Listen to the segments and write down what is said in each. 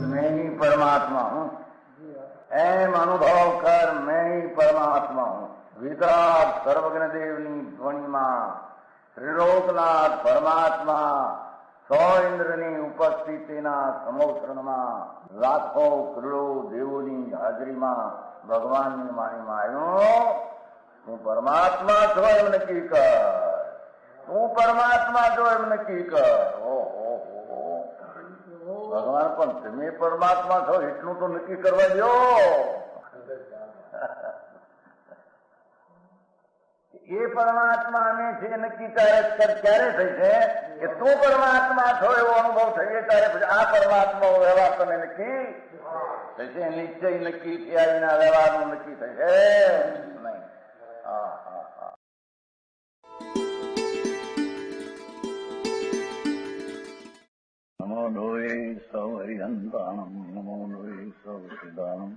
मैं ही परमात्मा हूँ, एम अनुभव कर मैं ही परमात्मा हूँ। वितराग सर्वज्ञ देवनी ध्वनिमा त्रिलोकनाथ परमात्मा सौ इंद्રની ઉપસ્થિતિના સમોત્રણમાં લાખો કરોડો દેવોની હાજરીમાં ભગવાનની વાણીમાં આવ્યો, તું પરમાત્મા છો એમ નક્કી કર, તું પરમાત્મા છો એમ નક્કી કર. ઓહો, ભગવાન પણ તમે પરમાત્મા છો એટલું તો નક્કી કરવા દો. એ પરમાત્માને છે નક્કી ક્યારે થઈ છે કે તું પરમાત્મા છો એવો અનુભવ થઈએ ત્યારે પછી આ પરમાત્મા વ્યવહાર તને નક્કી થશે. નિશ્ચય નક્કી થયા વિના વ્યવહારનું નક્કી થશે નહીં. હા હા હા. નમો લોહે સૌ હરિહંતાણમ, નમો લોહે સૌ સિદ્ધાણમ,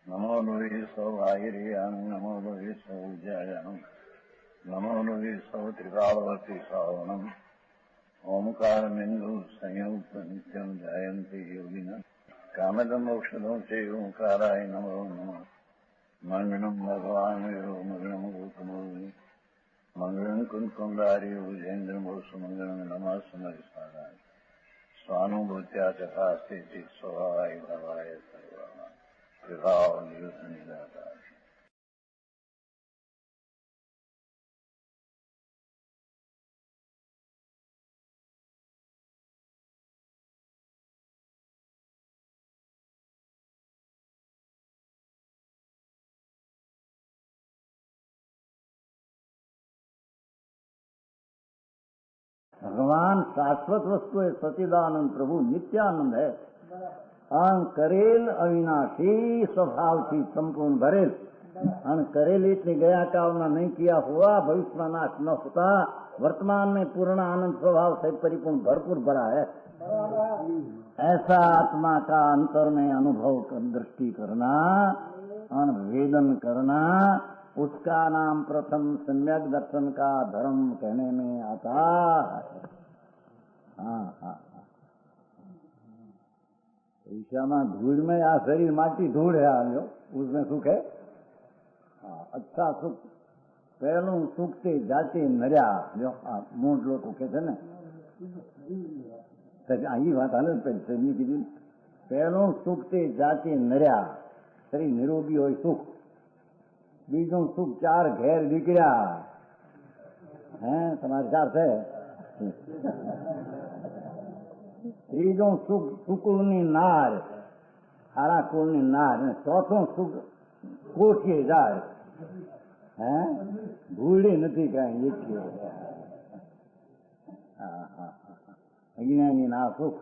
નમો લોહે સૌ આયર્યાણમ, નમો લોહે સૌ જયાણમ, નમો લોહે સૌ ત્રિકાળવતી શ્રાવણમ. ઓમકાર બિંદુ સંયુક્ત નિત્યમ જાયંતિ યોગિના કામદમ મોક્ષદો છે ઓંકારાય નમો નમઃ. મંગળમ ભગવાન વિરો મંગળમ ગૌતમો મંગળમ કુંકુંડારી ભુજેન્દ્રમો સુમંગળમ નમઃ સમરિસારાય સ્વાનુભૂત્યા ચકાસ્તે સ્વભાવાય ભવાય સર્વા વિભાવ નિયુત નિરાકાર. भगवान शाश्वत वस्तु है, सचिदानंद प्रभु नित्यानंद है. अन करेल अविनाशी स्वभाव थी संपूर्ण भरेल. अन करेल इतनी गया काल में नहीं किया हुआ, भविष्य में नाश न होता, वर्तमान में पूर्ण आनंद स्वभाव से परिपूर्ण भरपूर भरा है. ऐसा आत्मा का अंतर में अनुभव कर दृष्टि करना, वेदन करना, उसका नाम प्रथम सम्यक दर्शन का धर्म कहने में आता है. हाँ हाँ. ईशा में धूल में आ शरीर माटी धूल है आलो, उसमें सुख है. हाँ, अच्छा सुख पहलू सुख से जाते नर्या जो मोट लोग कहते ने आई बात हाल की दी. पहलू सुख से जाते नर्या शरीर निरोगी हो सुख, बीजों सुख चार घेर निकलिया है तुम्हारे साथ है. ત્રીજો સુખ સુકુળની નાર, હારા કુળની નાર. ચોથો સુખ કોઠીએ જાય હે ભૂલી નથી કાંઈ એકીએ. અજ્ઞાની ના સુખ,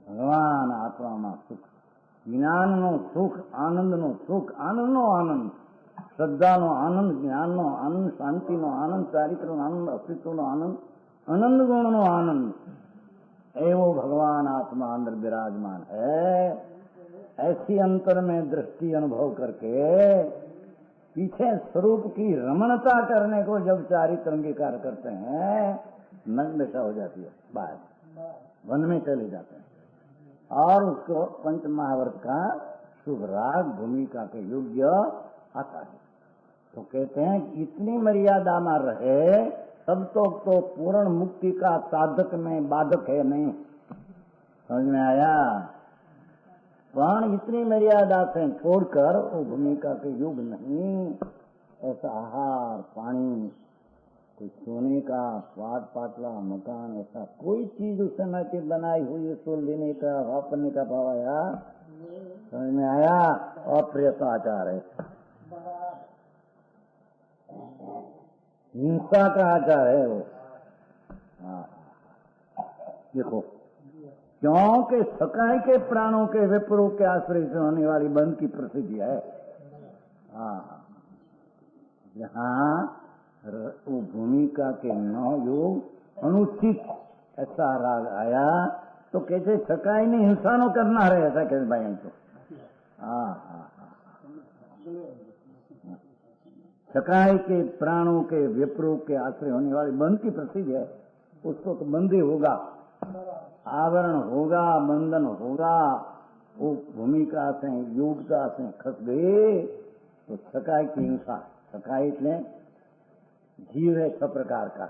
ભગવાન આત્મામાં સુખ, જ્ઞાનનો સુખ, આનંદનો સુખ, આનંદનો આનંદ, શ્રદ્ધાનો આનંદ, જ્ઞાનનો આનંદ, શાંતિનો આનંદ, ચારિત્રનો આનંદ, અસ્તિત્વનો આનંદ, आनंद गुण नो आनंद एवं भगवान आत्मा अंदर विराजमान है. ऐसी अंतर में दृष्टि अनुभव करके पीछे स्वरूप की रमणता करने को जब चारित्र अंगीकार करते हैं, नग्न दशा हो जाती है, बाहर वन में चले जाते हैं और उसको पंच महावर्त का शुभ राग भूमिका के योग्य आता है. तो कहते हैं कि इतनी मर्यादा में रहे तब तो पूर्ण मुक्ति का साधक में बाधक है नहीं. समझ में आया? पण इतनी मर्यादा से छोड़कर वो भूमिका के युग नहीं. ऐसा आहार पानी, कोई सोने का पाट पाटला मकान, ऐसा कोई चीज उस समय की बनाई हुई उसको लेने का वापरने का भाव आया. समझ में आया? अप्रियताचार है, हिंसा का आचार है वो. देखो क्योंकि सकाई के प्राणों के विप्रों के आश्रय से होने वाली बंद की प्रसिद्धि है. जहाँ वो भूमिका के नौ योग अनुचित ऐसा राग आया तो कैसे सकाई ने हिंसा नो करना रहे, ऐसा कहते भाई. तो हाँ हाँ हाँ। सकाय के प्राणों के विप्रों के आश्रय होने वाली बंध की प्रसिद्ध है, उसको तो बंद ही होगा, आवरण होगा, बंधन होगा, वो भूमिका से योग्यता से खस गए तो सकाय की हिंसा। सकाय એટલે जीव है छ प्रकार का,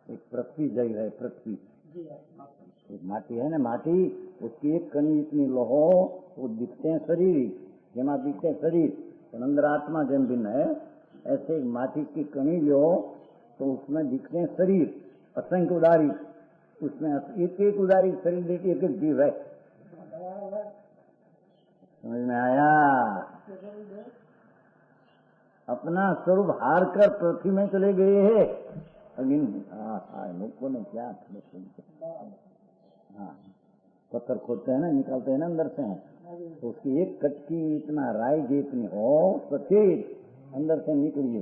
एक पृथ्वी जीव है, पृथ्वी एक माटी है ना, माटी उसकी एक कणी इतनी लोहो, वो दिखते हैं शरीर, जेमा दिखते हैं शरीर तो अंदर आत्मा जन भिन्न है, ऐसे माटी की कणी लो तो उसमें दिखते हैं शरीर असंख्य उदारी, उसमें एक एक उदारी शरीर देखिए एक एक जीव है। समझ में आया? अपना स्वरूप हार कर पृथ्वी में चले गए हैं। लोगों ने क्या पत्थर खोदते हैं ना, निकालते हैं ना अंदर से, तो उसकी एक कटकी इतना राय जितनी हो सचेत अंदर से निकलिए,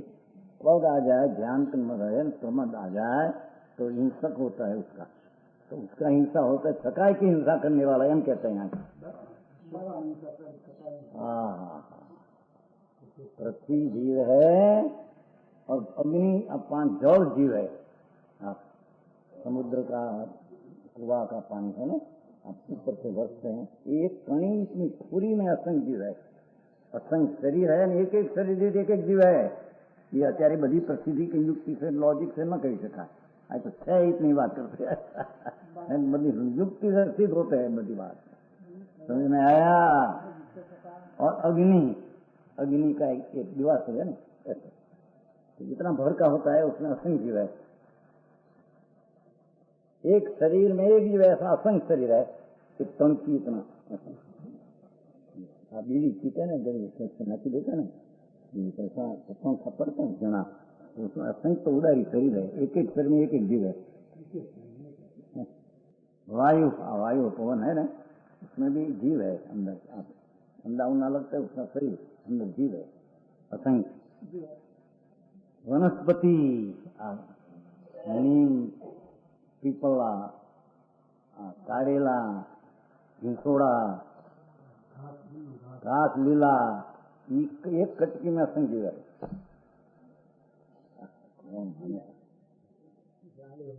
पग आ जाए, ध्यान प्रमद आ जाए तो हिंसक होता है उसका, तो उसका हिंसा होता है, सकाय की हिंसा करने वाला हम कहते हैं यहाँ। हाँ, पृथ्वी जीव है और अग्नि अपान जल जीव है। आप समुद्र का कुआ का पानी है ना, आप ऊपर से बरसते हैं, एक कणी इतनी पूरी में असंख्य जीव है, असंख्य शरीर है, एक एक शरीर एक एक जीव है। ये અત્યારે બધી પ્રસિદ્ધિ की युक्ति से लॉजिक से न कही शकाय, आज तो है इतनी बात करते हैं बड़ी युक्ति से सिद्ध होते हैं बड़ी बात। समझ में आया? और अग्नि, अग्नि का एक दिवस है ना, ऐसे तो जितना भर का होता है उसमें असंख्य जीव है, एक शरीर में एक जीव ऐसा असंख्य शरीर है, एक तंकी इतना आप बीड़ी पीते ना, जब नकी देते ना पैसा पत्थर खपड़ते हैं जना, उसमें असंख्य तो उदारी शरीर है, एक एक शरीर में एक एक जीव है। वायु, वायु पवन है ना, उसमें भी जीव है अंदर, आप अंडा उन्ना लगता है उसका शरीर अंदर जीव है असंख्य। वनस्पति नीम, पीपला, कारेला, घिसोड़ा, घास लीला, एक कटकी में असंख्य जीव है।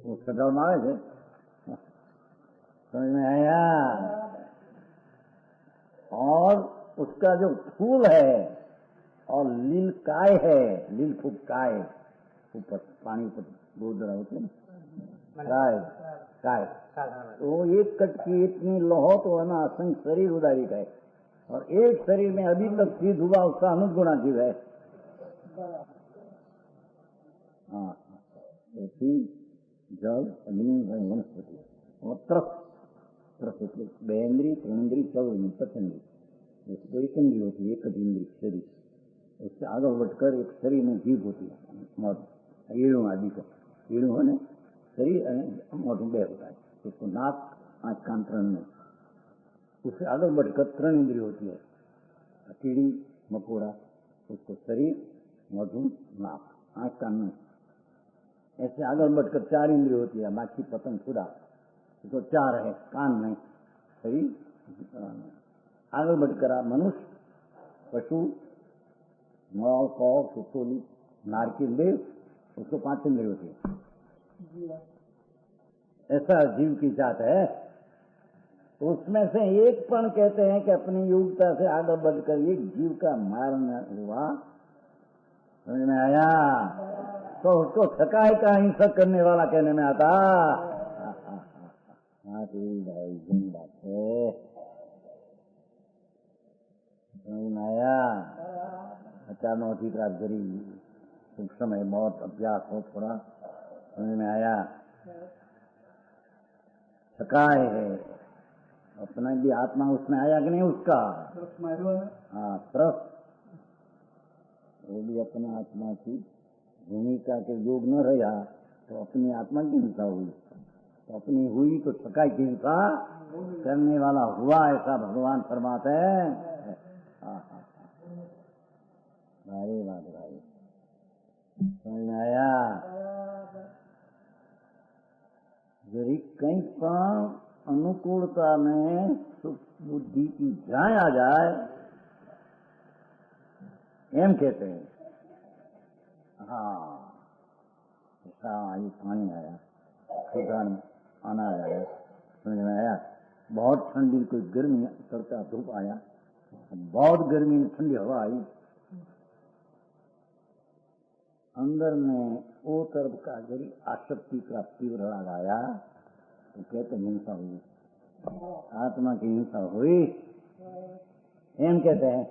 वो सजाव में आवे थे, समझ में आया? और उसका जो फूल है और लील काय है, लील फूल काय ऊपर पानी ऊपर गोदरा होती है ना, काय काय, तो एक कटकी इतनी लोहो तो है ना, असंख्य शरीर उदारी का है, और एक शरीर में अभी तक सिद्ध हुआ उसका अनुगुणा जीव है। हाँ, पृथ्वी जल अग्नि वनस्पति और तरफ बेन्द्री त्रिनेन्द्री चौन्द्री पचेंद्री, उसको एक इंद्री होती है, एक इंद्री शरीर, उससे आगे बढ़कर एक शरीर में जीव होती है, एड़ू आदि का एड़ू है ना शरीर, मोटू बे होता है, उसको नाक आँख कान त्रण में, उससे आगे बढ़कर त्रण इंद्रिय होती है, कीड़ी मकोड़ा, उसको शरीर मोटू नाक आँख कान में, ऐसे आगे बढ़कर चार इंद्रिय होती है, माछी पतंग खुदा, उसको चार है, कान में शरीर, आगे बढ़कर मनुष्य, पशु, नौ कौ सुसोली नारकिल देव, उसको 5 इंद्रिय होती है। ऐसा जीव की जात है, उसमें से एक पण कहते हैं कि अपनी योग्यता से आगे बढ़कर एक जीव का मारना हुआ। समझ में आया? तो उसको सकाय का हिंसक करने वाला कहने में आता। हाँ भाई जिन बात है, समझ में आया? अचानक अधिकार करी कुछ समय बहुत अभ्यास हो थोड़ा, समझ में आया? सकाय है, अपना भी आत्मा उसमें आया कि नहीं उसका? हाँ, तरफ वो भी अपना आत्मा की भूमिका के योग न रहा तो अपनी आत्मा की हिंसा हुई, तो अपनी हुई तो सकाय की हिंसा करने वाला हुआ, ऐसा भगवान फरमाते हैं। भारी बात भाई, समझ में आया? जरी कहीं पर अनुकूलता में सुख बुद्धि की जाए आ जाए एम कहते हैं। हाँ, ऐसा आई पानी आया, सुधान अनाज आया, समझ में आया। बहुत ठंडी कोई गर्मी तड़का धूप आया, बहुत गर्मी में ठंडी हवा आई, अंदर में वो तरफ का जरी आसक्ति का तीव्र राग आया तो कहते हिंसा हुई, आत्मा की हिंसा हुई, एम कहते हैं।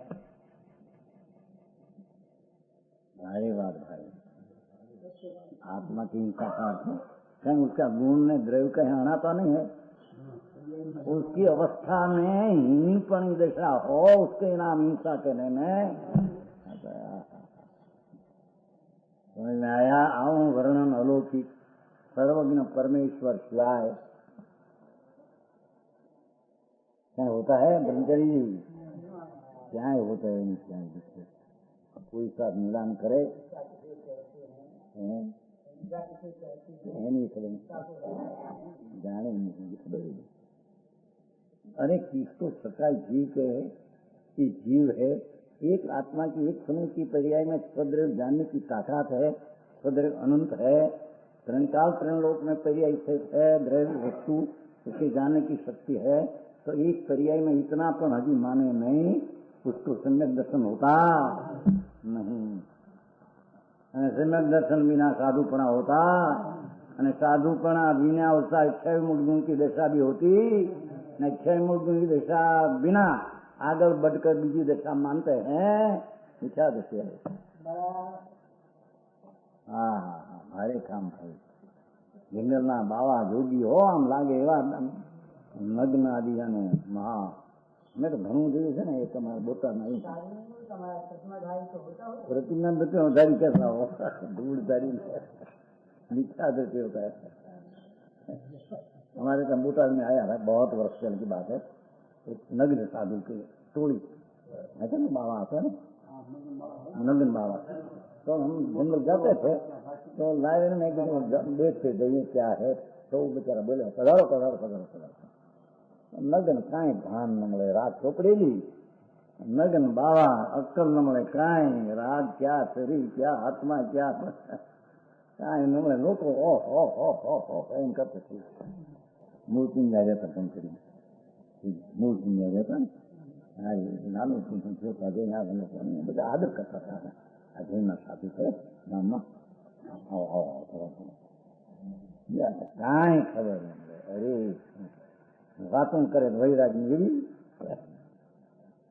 भारी बात भाई, आत्मा की हिंसा का कहीं उसका गुण ने द्रव्य कहीं आना तो नहीं है, उसकी अवस्था में हीनीपन दशा हो उसके नाम हिंसा कहने में। समझ में आया। आऊं वर्णन अलौकिक सर्वज्ञ परमेश्वर शिवाय क्या होता है ब्रह्मचारी जी, क्या होता है, क्या कोई साथ मिलान करे नहीं करें, जाने नहीं। अरे किसको सका जीव के कि जीव है, एक आत्मा की एक समय की पर्याय में स्वद्रव्य जानने की ताकत है, स्वद्रव्य अनंत है, त्रणकाल त्रणलोक में पर्याय है, द्रव्य वस्तु उसके जानने की शक्ति है, तो एक पर्याय में इतना पण हजी माने नहीं, उसको सम्यक दर्शन होता नहीं। सम्यक दर्शन बिना साधुपणा होता, અને સાધુપણા बिना उसका 6 मूल गुण की दशा भी होती, न 6 मूल गुण की दशा बिना आगे बढ़कर बीजी दशा मानते हैं, मिथ्या दशा है। हाँ हाँ हाँ, भारे काम भाई जंगलना बावा जोगी हो आम लागे एवा नग्न आदि અને મહા મેં તો ઘણું જોયું છે ને, એ તમારે બોટામાં प्रतिज्ञा धारी कैसा हो, धूल धारी मिथ्या दृष्टि होता है। हमारे तो बोटाल में आया था, बहुत वर्ष पहले की बात है, एक नग्न साधु की टोली ऐसा ना बाबा आता है ना, नग्न बाबा, तो हम जंगल जाते थे तो लाइन में देखते थे ये क्या है, तो वो बेचारा बोले पधारो पधारो पधारो पधारो, नग्न काई भान न મળે, रात ચોપડેલી नग्न बाबा अक्कल न મળે काई, राग क्या शरीर क्या आत्मा क्या काई न મળે, लोग ओ एम करते थे। मूर्ति में आ जाता कम करी, मूर्ति में आ जाता नानू छोटा दे ना બધા आदर करता था। अजयना साथी थे नाम काई खबर न મળે, अरे बातों करे वैराग मिली,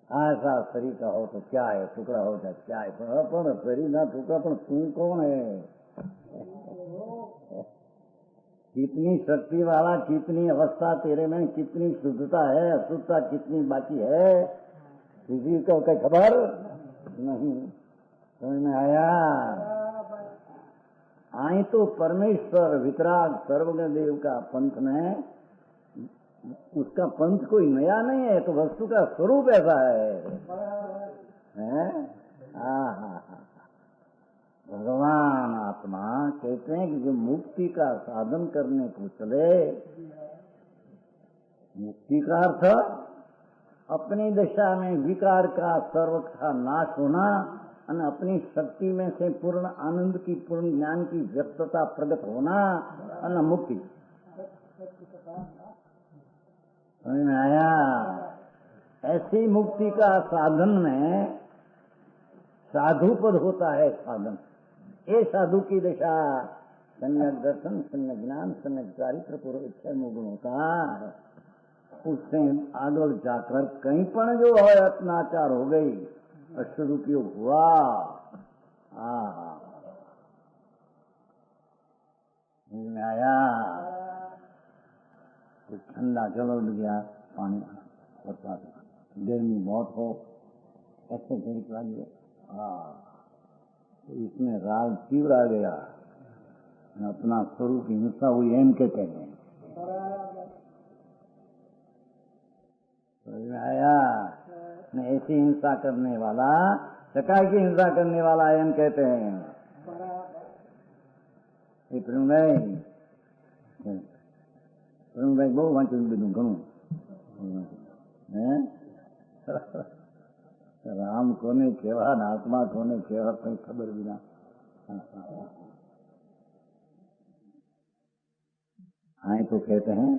ऐसा शरीर का हो तो क्या है, टुकड़ा हो जाए क्या है, पर शरीर ना टुकड़ा, पर तू कौन है, कितनी शक्ति वाला, कितनी अवस्था तेरे में, कितनी शुद्धता है, अशुद्धता कितनी बाकी है, किसी को कोई खबर नहीं। समझ में आया। आई तो परमेश्वर वितराग सर्वज्ञ देव का पंथ में, उसका पंथ कोई नया नहीं है, तो वस्तु का स्वरूप ऐसा है। भगवान आत्मा कहते हैं कि जो मुक्ति का साधन करने को चले, मुक्ति का अर्थ अपनी दशा में विकार का सर्व का नाश होना और अपनी शक्ति में से पूर्ण आनंद की, पूर्ण ज्ञान की व्यक्तता प्रकट होना और मुक्ति। समझ में आया। ऐसी मुक्ति का साधन में साधु पद होता है साधन, ये साधु की दशा सम्यक दर्शन, सम्यक ज्ञान, सम्यक चारित्र पूर्व इच्छा मुगुण होता है। उससे आगे जाकर कहीं पण जो है अत्याचार हो गई, अष्टदुपयोग हुआ, समझ में आया। ठंडा जल उड़ गया, पानी बरसात, गर्मी बहुत हो, ऐसे घड़ी लगी, तो इसमें राग तीव्र आ गया, अपना स्वरूप हिंसा हुई, एम कहते हैं। समझ में आया। ऐसी हिंसा करने वाला, सकाय की हिंसा करने वाला एम कहते हैं। भाई बहु वांचन बीधुं घणुं, राम नाम कोने केवा न आत्मा कोने केवा कहीं खबर बिना। हाँ तो कहते हैं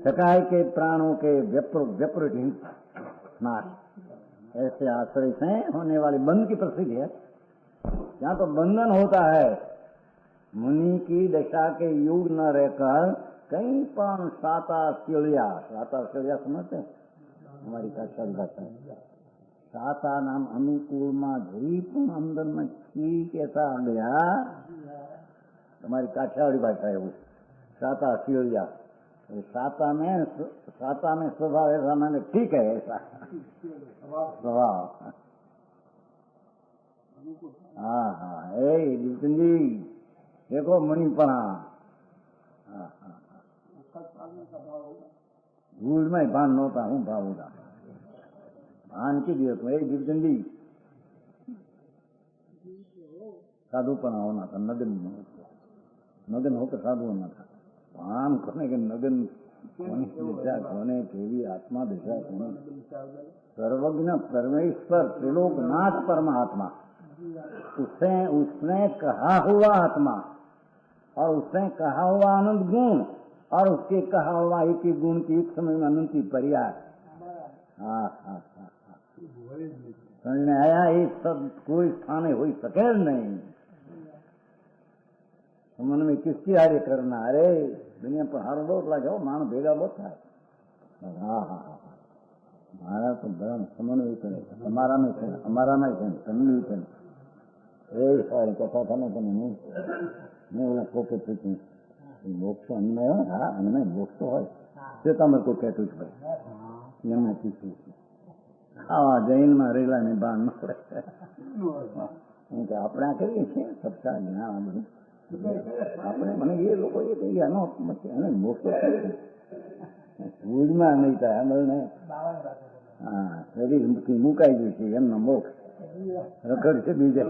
सकाय के प्राणों के व्यप्रट नाश, ऐसे आश्रय से होने वाले बंध की प्रसिद्धि है। यहाँ तो बंधन होता है, मुनि की दशा के युग न रहकर कहीं पण साता सीढ़िया समझते हैं, हमारी कक्षा भाषा है। साता नाम अनुकूल में धरी अंदर में ठीक ऐसा आ गया, हमारी काठियावाड़ी भाषा है वो साता सीढ़िया। साता में स्वभाव ऐसा, मैंने ठीक है ऐसा स्वभाव। हाँ हाँ बिल्कुल जी, देखो मुनिपना भूल में भान नोता हूँ भावूंगा भान की दिवस में बिल्कुल साधुपना होना था, नगन होकर साधु होना था। भान कोने के नगन कोने दिशा कोने केवी आत्मा दिशा कोने सर्वज्ञ परमेश्वर त्रिलोकनाथ परमात्मा, उसने कहा हुआ आत्मा और उसने कहा हुआ आनंद गुण और उसके कहा हुआ एक ही गुण की एक समय में अनंती पर्याय। हाँ समझ में आया? ये सब कोई स्थान हो सके नहीं। मन में किसकी आर्य करना? अरे दुनिया पर हारो बहुत लगे, मानो भेगा बहुत था। हाँ हमारा तो बड़ा समन्वय करे, हमारा में है समन्वय करे। सारी कथा था ना मैं बोला कोके पूछूं मोक्ष अन्य हो? हाँ अन्य मोक्ष तो है, मेरे को कहते मैं पूछू हाँ जैन में रेला ने बांध આપણે આ કરીએ છીએ સત્તા જ્ઞાન આ બધું આપણે મને એ લોકો એ કહી આનો મોક્ષ ભૂજમાં નહીં થાય અમલને હા શરીર મુકાઈ ગયું છે એમનો મોક્ષ રખડ છે બીજે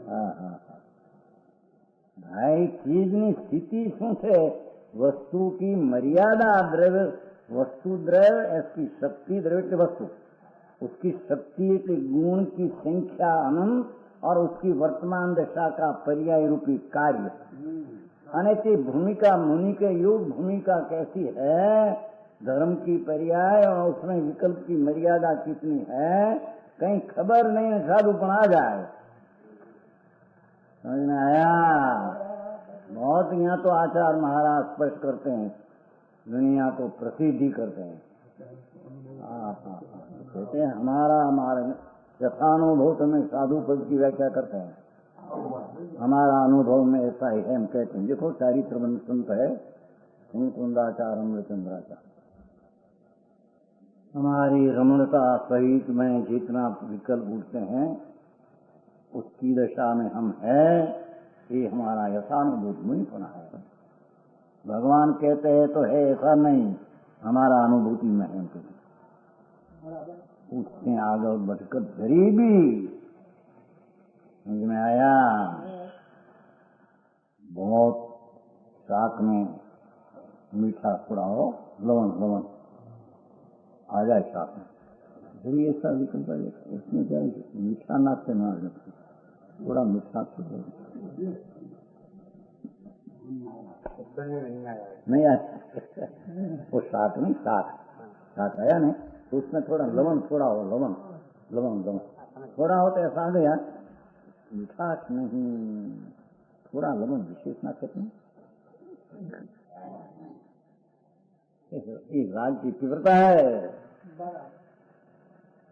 હા ભાઈ ચીજની સ્થિતિ શું છે? વસ્તુ की मर्यादा द्रव्य, वस्तु द्रव्य इसकी शक्ति द्रव्य की वस्तु, उसकी शक्ति के गुण की संख्या अनंत और उसकी वर्तमान दशा का पर्याय रूपी कार्य। अनेक भूमिका मुनि के युग भूमिका कैसी है, धर्म की पर्याय और उसमें विकल्प की मर्यादा कितनी है, कहीं खबर नहीं है, साधुपन आ जाए। समझ में आया? बहुत यहाँ तो आचार्य महाराज स्पष्ट करते हैं, दुनिया को प्रसिद्धि करते हैं। कहते हैं हमारा यथानुभव में साधु पद की व्याख्या करते हैं, हमारा अनुभव में ऐसा ही है। हम कहते हैं देखो चारित्र संत है कुंदाचार अमृतचंद्राचार, हमारी रमणता सहित में जितना विकल्प उठते हैं उसकी दशा में हम है, ये हमारा यथानुभूत मुनिपना है। भगवान कहते हैं तो है ऐसा नहीं, हमारा अनुभूति में है। उससे आगे बढ़कर गरीबी, समझ में आया? बहुत शाक में मीठा थोड़ा हो, लवण आ जाए शाक में, फिर ऐसा विकल्प है उसमें जाए मीठा नाक से ना थोड़ा मीठा नहीं आया वो शाक नहीं, शाक आया नहीं तो उसमें थोड़ा लवण थोड़ा हो, लवण थोड़ा हो तो ऐसा आ गया मिठास नहीं, थोड़ा लवण विशेष ना कहते हैं। ये राज की तीव्रता है,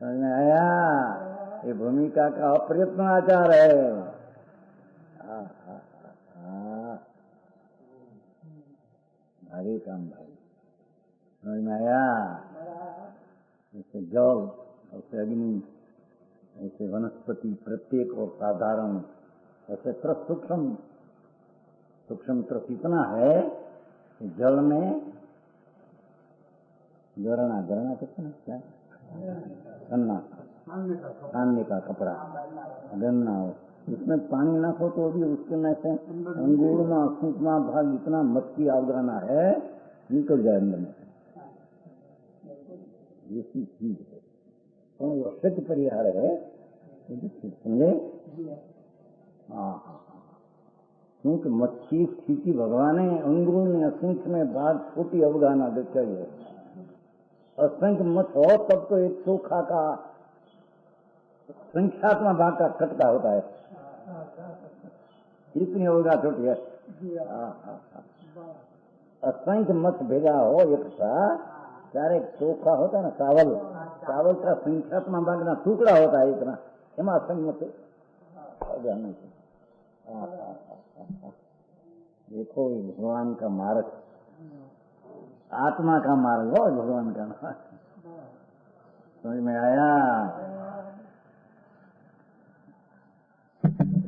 समझ में आया? ये भूमिका का अप्रयत्न आचार है। भारी काम भाई, समझ में आया? जैसे जल, ऐसे अग्नि, ऐसे वनस्पति प्रत्येक और साधारण, ऐसे सूक्ष्म तरफ इतना है कि जल में गरना कितना क्या गन्ना खाने का कपड़ा गन्ना हो, उसमें पानी नाखो तो भी उसके में से अंगूर में सूखना भाग इतना मक्खी आवगाना है निकल जाए अंदर में, ऐसी चीज है। तो जो सत्य परिहार है समझे। हाँ, क्योंकि मच्छी स्थिति भगवाने अंगुल असंख्य में भाग छोटी अवगाना चाहिए। असंख्य मत हो तब तो एक चोखा का संख्यात्मक भाग का कटका होता है, इतनी अवगा छोटी है। असंख्य मत भेजा हो एक सा ત્યારે ચોખા होता है ना, चावल का संख्यात्मक भाग ना टुकड़ा होता है इतना, एमा संगत देखो भगवान का मार्ग, आत्मा का मार्ग हो भगवान का मार्ग। समझ में आया?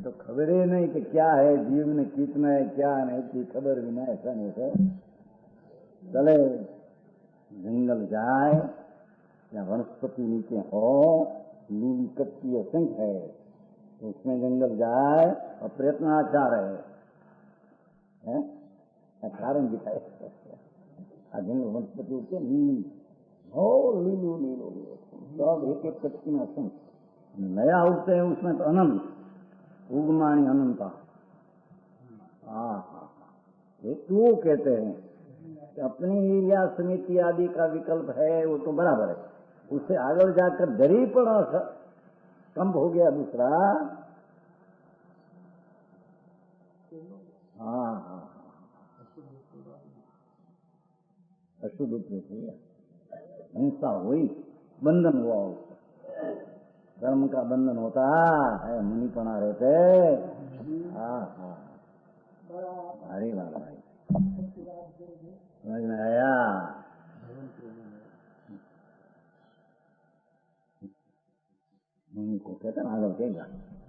तो खबर ही नहीं कि क्या है जीव में, कितना है क्या नहीं थी, खबर भी नहीं। ऐसा नहीं है। चले जंगल जाए या वनस्पति नीचे हो, लीली कच्ची असंख्य है, तो उसमें जंगल जाए और प्रयत्नाचार है कारण दिखाए। जंगल वनस्पति होते लीली हो, लीलो लीलो सब एक एक कच्ची में असंख्य नया उगते हैं, उसमें तो अनंत उगमाणी अनंता। ये तो कहते हैं अपनी या समिति आदि का विकल्प है, वो तो बराबर है। उससे आगे जाकर दरीपण कम हो गया दूसरा। अशुद्ध हिंसा हुई, बंधन हुआ, कर्म का बंधन होता है, मुनिपना रहते। भारी बात भाई, समझ में आया? मुनि को कहते हैं आगे कहेगा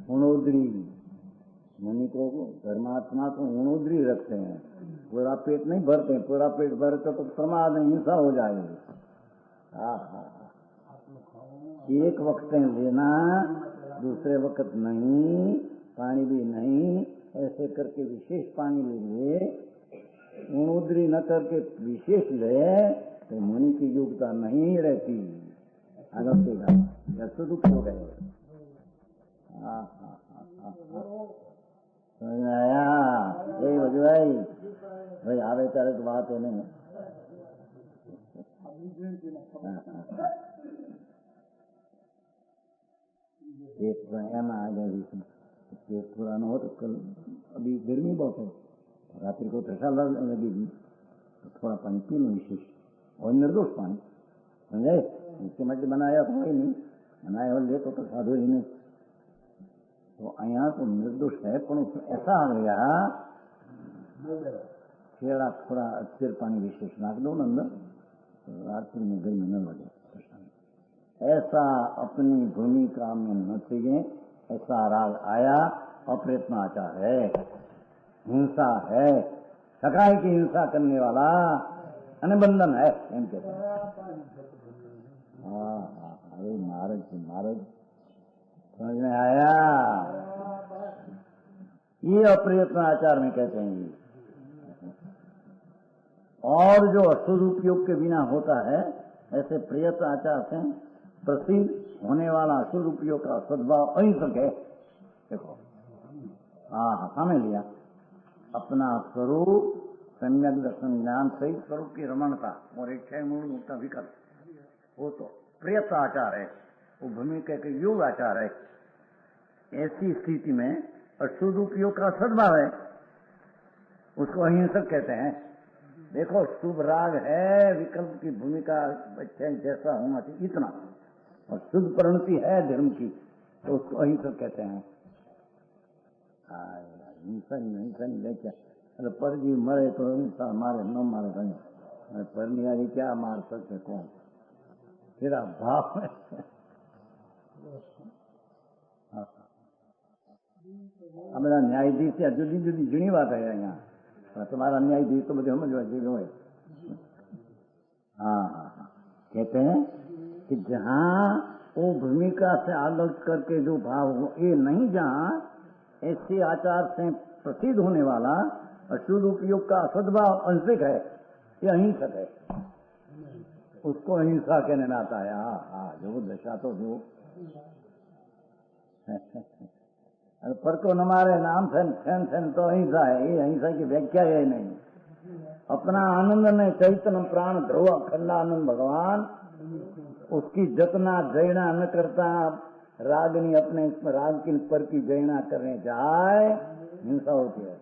उणोदरी, मुनि को धर्मात्मा को उणोदरी रखते हैं, पूरा पेट नहीं भरते। पूरा पेट भरते तो प्रमाद हिंसा हो जाएगी। एक वक्त लेना, दूसरे वक्त नहीं, पानी भी नहीं, ऐसे करके विशेष पानी ले, उणोदरी न करके विशेष ले तो मुनि की योग्यता नहीं रहती। आगे सदुपयोग है। समझ में आया? बजू भाई आवे तारे तो बात है नहीं। पेट एम आ गया, पेट थोड़ा न हो तो कल अभी गर्मी बहुत है, रात्रि को ठंडा लगेगी तो थोड़ा पानी पी लो विशेष, और निर्दोष पानी, समझे? इसके मध्य बनाया तो ही नहीं, बनाया हो ले तो साधु ही नहीं। तो अहिया तो निर्दोष है, पर ऐसा आ गया खेड़ा थोड़ा अच्छे पानी विशेष नाक दो अंदर, तो रात्रि में गर्मी न लगे। ऐसा अपनी भूमिका में न चाहिए, ऐसा राग आया। अप्रयत्नाचार है, हिंसा है, सकाई की हिंसा करने वाला अनबंधन है, एम कहते हैं। अरे महाराज समझ में आया? ये अप्रयत्नाचार में कहते हैं। और जो असदुपयोग के बिना होता है, ऐसे प्रयत्नाचार से प्रसिद्ध होने वाला सदुपयोग का सद्भाव अहिंसक है। देखो समझ लिया, अपना स्वरूप सम्यक दर्शन ज्ञान सहित स्वरूप की रमणता और इच्छा मूल मुक्ता विकल्प, वो तो प्रयत्न आचार है, वो भूमिका के योग आचार है। ऐसी स्थिति में असदुपयोग का सद्भाव है, उसको अहिंसक कहते हैं। देखो शुभ राग है, विकल्प की भूमिका जैसा होना चाहिए इतना, और शुद्ध परिणति है धर्म की, तो उसको अहिंसक कहते हैं। हिंसा नहीं क्या, अरे पर जी मरे तो हिंसा मारे, न मारे कहीं पर निहारी क्या मार सकते कौन, तेरा भाव है। આ બધા ન્યાયાધીશ છે, જુદી જુદી ઘણી વાત है यहाँ, तुम्हारा न्यायाधीश तो मुझे समझ है। कहते हैं कि जहाँ वो भूमिका से अलग करके जो भाव हो, ये नहीं, जहाँ ऐसे आचार से प्रसिद्ध होने वाला अशुद्ध उपयोग का सद्भाव अंशिक है, ये अहिंसक है। उसको अहिंसा कहने में आता है। हाँ हाँ, जो दशा तो जो पर को न मारे नाम फैन तो अहिंसा है। ये अहिंसा की व्याख्या है नहीं। अपना आनंद में चैतन्य प्राण ध्रुव अखंडानंद भगवान, उसकी जतना जयना न करता, रागनी अपने राग की पर की जयना करने जाए, हिंसा होती है।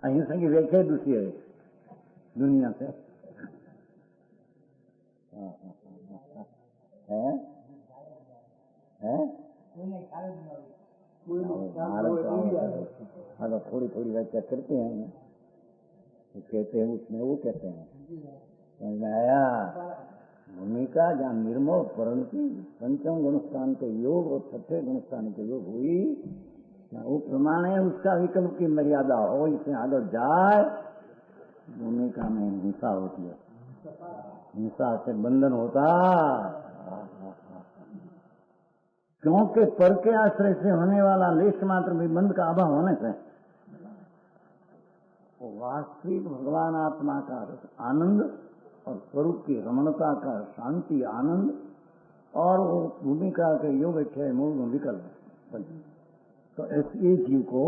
अहिंसा की व्याख्या दूसरी है दुनिया से। अगर थोड़ी थोड़ी व्याख्या करते हैं तो कहते हैं उसमें वो कहते हैं, समझ में आया? भूमिका जहाँ निर्मोह वर्ण की पंचम गुणस्थान के योग और छठे गुणस्थान के योग हुई, वो प्रमाणे उसका विकल्प की मर्यादा हो, इसमें आगे जाए, भूमिका में हिंसा होती है। हिंसा से बंधन होता, क्योंकि पर के आश्रय से होने वाला लेश मात्र भी बंध का अभाव होने से वास्तविक भगवान आत्मा का आनंद और स्वरूप की रमणता का शांति आनंद और वो भूमिका के योग क्षय मूल विकल्प, तो ऐसे जीव को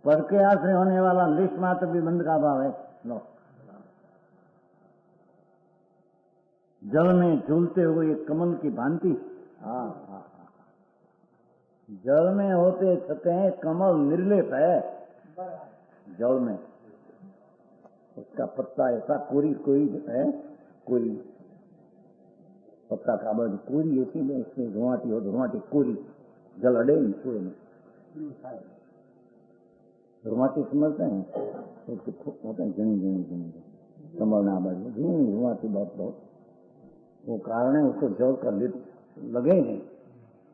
पर के आश्रय होने वाला लेश मात्र भी बंध का अभाव है। लो, जल में झूलते हुए कमल की भांति, जल में होते छते हैं कमल निर्लेप है। जल में उसका पत्ता ऐसा कोरी है, कोरी पत्ता का बद कोरी ऐसी में, इसमें धुआटी हो, धुआटी कोरी, जल अड़े नहीं सूर्य में। धुआटी समझते हैं होते हैं, झिणी झिणी झिणी कमल ना बाजू झिणी धुआटी बहुत वो कारण है उसको जल का लिप लगे नहीं,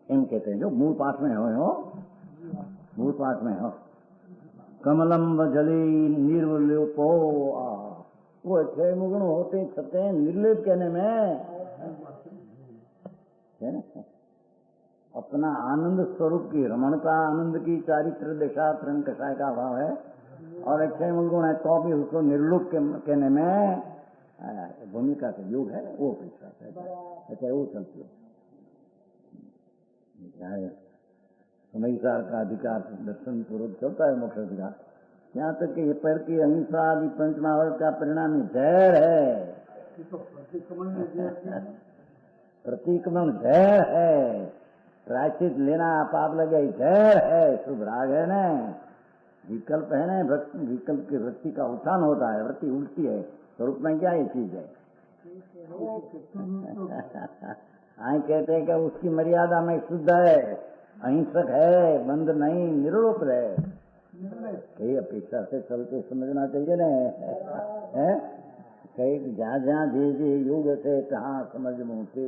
एम कहते हैं। जो मूल पाठ में हो मूल पाठ में हो, कमलम जली निर्वल्योपो, वो छह मुगुण होते छते हैं निर्लेप कहने में है ना। अपना आनंद स्वरूप की रमणता, आनंद की चारित्र दशा त्रन कषाय का भाव है, और अक्षय मुगुण है तो भी उसको निर्लोप कहने में भूमिका का योग है, वो अपेक्षा है, वो चलती है। समयसार का अधिकार दर्शन पूर्वक चलता है मोक्ष अधिकार, यहाँ तक कि ये पर की अहिंसा आदि पंचमहाभरत का परिणाम जहर है। प्रतिक्रमण जहर है, प्रायश्चित लेना पाप लगे जहर है, शुभ राग है न, विकल्प है न, विकल्प की वृत्ति का उत्थान होता है, वृत्ति उल्टी है, स्वरूप में क्या ये चीज है। आई कहते हैं कि उसकी मर्यादा में शुद्ध है, अहिंसक है, बंद नहीं, निरोप है। कई अपेक्षा से चलते समझना चाहिए न, कई जहाँ जहाँ जे योग से तहाँ समझ मुझे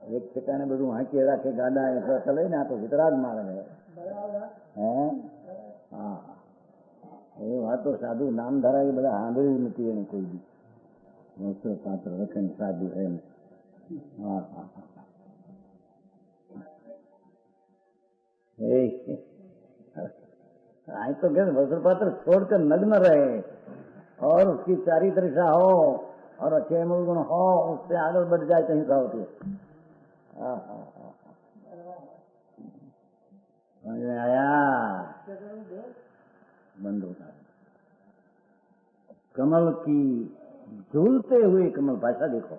एक ठिकाने બધું હાંકી રાખે ગાડા એ ચલે ને, આ તો વિતરાગ માર્ગ હે। હા, એ વાતો સાધુ નામ ધરાવી બધા સાંભળ્યું નથી એને કોઈ બી, વસ્ત્ર પાત્ર રખણ સાધુ એમ। હા હા હા, आई तो क्या वस्त्र पात्र छोड़कर नग्न रहे और उसकी चारी दृशा हो और अच्छे मूल गुण हो, उससे आगे बढ़ जाए तो हिंसा होती है। समझ में आया? बंद होता है। कमल की झूलते हुए, कमल भाषा देखो,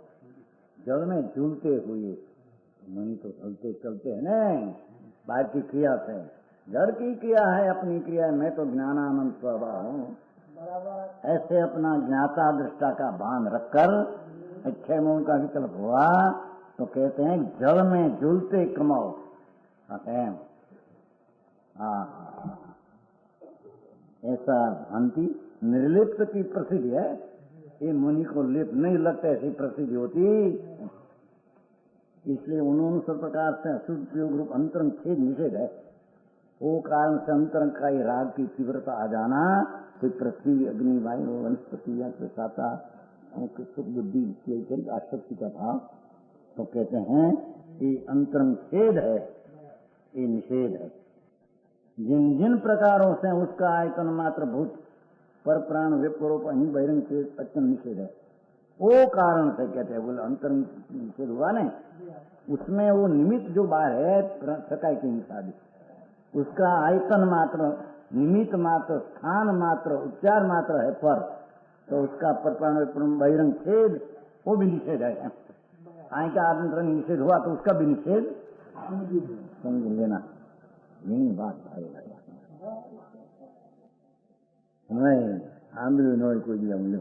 जल में झूलते हुए, मनी तो चलते चलते है न, बाहर की क्रिया से, जड़ की क्रिया है अपनी क्रिया, मैं तो ज्ञानानंद स्वभाव हूँ, ऐसे अपना ज्ञाता दृष्टा का भान रखकर अच्छे मूल का विकल्प हुआ तो कहते हैं जल में झूलते कमल। ऐसा भ्रांति निर्लिप्त की प्रसिद्धि है, ये मुनि को लिप्त नहीं लगता ऐसी प्रसिद्धि होती, इसलिए उन्होंने सब प्रकार से अशुद्ध प्रयोग रूप अंतरंग छेद निषेध है। वो कारण से अंतरंग का ही राग की तीव्रता आ जाना, कोई पृथ्वी अग्नि वायु वनस्पति या प्रसाता सुख बुद्धि आसक्ति का भाव, तो कहते हैं ये अंतरंग छेद है, ये निषेध है। जिन जिन प्रकारों से उसका आयतन मात्र भूत पर प्राण विप्रोप अहीं बहिरंग छेद अत्यंत निषेध है। वो कारण से कहते हैं, बोले अंतर निषेध हुआ ने, उसमें वो निमित्त जो बाहर है सकाय की हिंसा, उसका आयतन मात्र, निमित्त मात्र, स्थान मात्र, उपचार मात्र है पर, तो उसका परमाणु बहिरंग छेद वो भी निषेध है। आय का आदंतरण निषेध हुआ तो उसका भी निषेध समझ लेना, यही बात भाई नहीं आंध्र नो कोई भी हमले।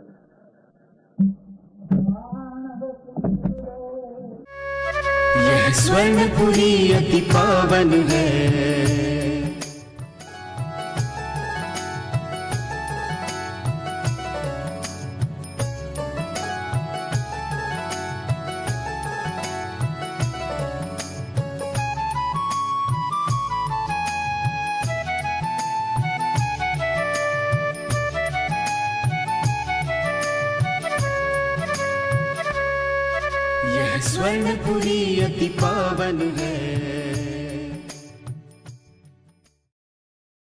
यह स्वर्णपुरी अति पावन है, यह स्वर्णपुरी अति पावन है।